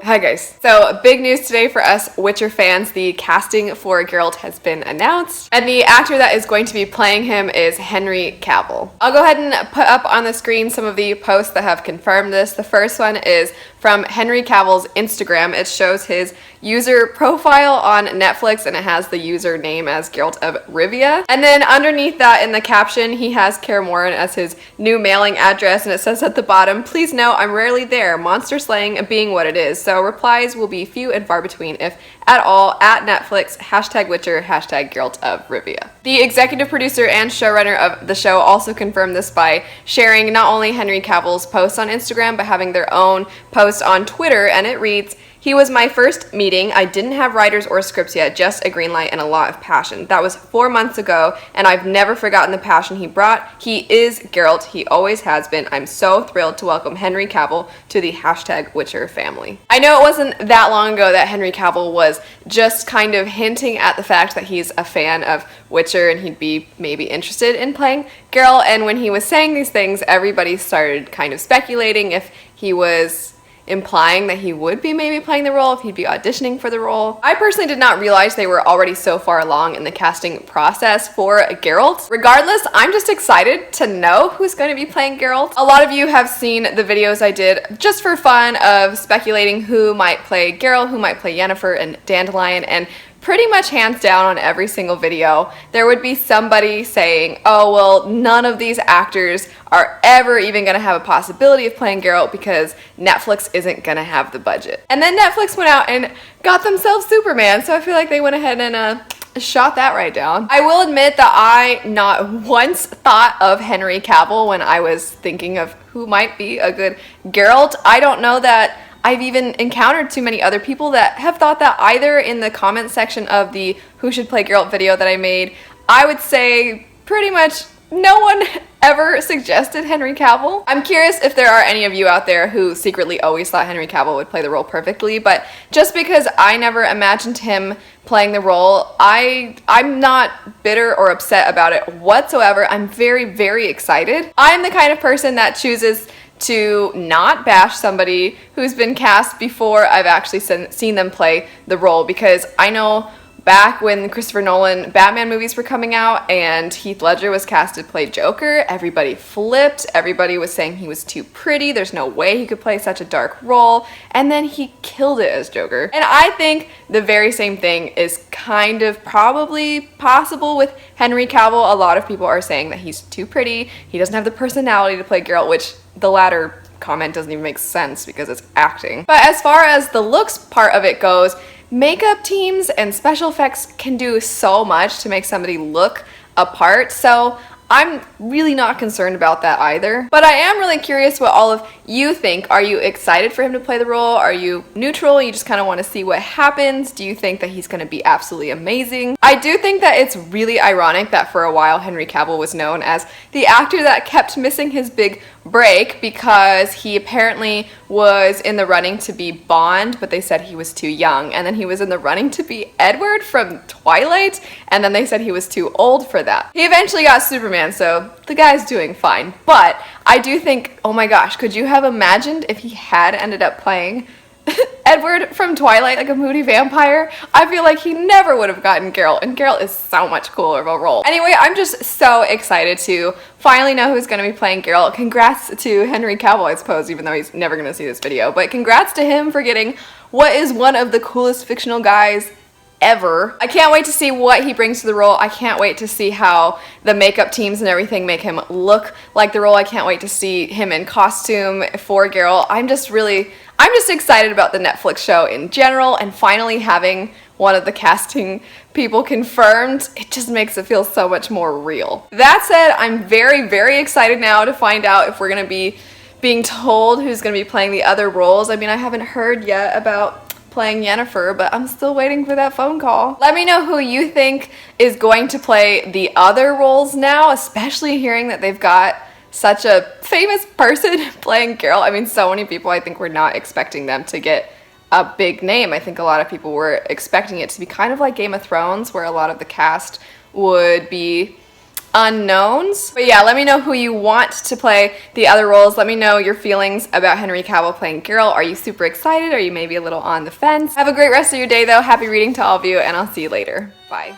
Hi guys. So big news today for us Witcher fans. The casting for Geralt has been announced, and the actor that is going to be playing him is Henry Cavill. I'll go ahead and put up on the screen some of the posts that have confirmed this. The first one is from Henry Cavill's Instagram. It shows his user profile on Netflix, and it has the user name as Geralt of Rivia. And then underneath that in the caption, he has Kaer Morhen as his new mailing address, and it says at the bottom, "Please note I'm rarely there, monster slaying being what it is, so replies will be few and far between, if at all, at Netflix, #Witcher, #Geralt of Rivia." The executive producer and showrunner of the show also confirmed this by sharing not only Henry Cavill's posts on Instagram, but having their own post on Twitter, and it reads, "He was my first meeting. I didn't have writers or scripts yet, just a green light and a lot of passion. That was 4 months ago, and I've never forgotten the passion he brought. He is Geralt. He always has been. I'm so thrilled to welcome Henry Cavill to the #Witcher family." I know it wasn't that long ago that Henry Cavill was just kind of hinting at the fact that he's a fan of Witcher and he'd be maybe interested in playing Geralt, and when he was saying these things, everybody started kind of speculating if he was implying that he would be maybe playing the role, if he'd be auditioning for the role. I personally did not realize they were already so far along in the casting process for Geralt. Regardless, I'm just excited to know who's going to be playing Geralt. A lot of you have seen the videos I did just for fun of speculating who might play Geralt, who might play Yennefer and Dandelion, and pretty much hands down on every single video, there would be somebody saying, oh, well, none of these actors are ever even going to have a possibility of playing Geralt because Netflix isn't going to have the budget. And then Netflix went out and got themselves Superman, so I feel like they went ahead and shot that right down. I will admit that I not once thought of Henry Cavill when I was thinking of who might be a good Geralt. I don't know that I've even encountered too many other people that have thought that either. In the comment section of the Who Should Play Geralt video that I made, I would say pretty much no one ever suggested Henry Cavill. I'm curious if there are any of you out there who secretly always thought Henry Cavill would play the role perfectly, but just because I never imagined him playing the role, I'm not bitter or upset about it whatsoever. I'm very, very excited. I'm the kind of person that chooses to not bash somebody who's been cast before I've actually seen them play the role, because I know back when Christopher Nolan Batman movies were coming out and Heath Ledger was cast to play Joker, everybody flipped. Everybody was saying he was too pretty. There's no way he could play such a dark role. And then he killed it as Joker. And I think the very same thing is kind of probably possible with Henry Cavill. A lot of people are saying that he's too pretty. He doesn't have the personality to play Geralt, which the latter comment doesn't even make sense because it's acting. But as far as the looks part of it goes, makeup teams and special effects can do so much to make somebody look a part, so I'm really not concerned about that either. But I am really curious what all of you think. Are you excited for him to play the role? Are you neutral? You just kind of want to see what happens? Do you think that he's going to be absolutely amazing? I do think that it's really ironic that for a while Henry Cavill was known as the actor that kept missing his big break, because he apparently was in the running to be Bond, but they said he was too young. And then he was in the running to be Edward from Twilight, and then they said he was too old for that. He eventually got Superman, so the guy's doing fine. But I do think, oh my gosh, could you have imagined if he had ended up playing Edward from Twilight, like a moody vampire? I feel like he never would have gotten Geralt, and Geralt is so much cooler of a role. Anyway, I'm just so excited to finally know who's going to be playing Geralt. Congrats to Henry Cavill, I suppose, even though he's never going to see this video, but congrats to him for getting what is one of the coolest fictional guys ever. I can't wait to see what he brings to the role. I can't wait to see how the makeup teams and everything make him look like the role. I can't wait to see him in costume for Geralt. I'm just excited about the Netflix show in general, and finally having one of the casting people confirmed, it just makes it feel so much more real. That said, I'm very, very excited now to find out if we're going to be being told who's going to be playing the other roles. I mean, I haven't heard yet about playing Yennefer, but I'm still waiting for that phone call. Let me know who you think is going to play the other roles now, especially hearing that they've got such a famous person playing Geralt. I mean, so many people, I think, were not expecting them to get a big name. I think a lot of people were expecting it to be kind of like Game of Thrones, where a lot of the cast would be unknowns. But yeah, let me know who you want to play the other roles. Let me know your feelings about Henry Cavill playing Geralt. Are you super excited? Are you maybe a little on the fence? Have a great rest of your day though. Happy reading to all of you, and I'll see you later. Bye.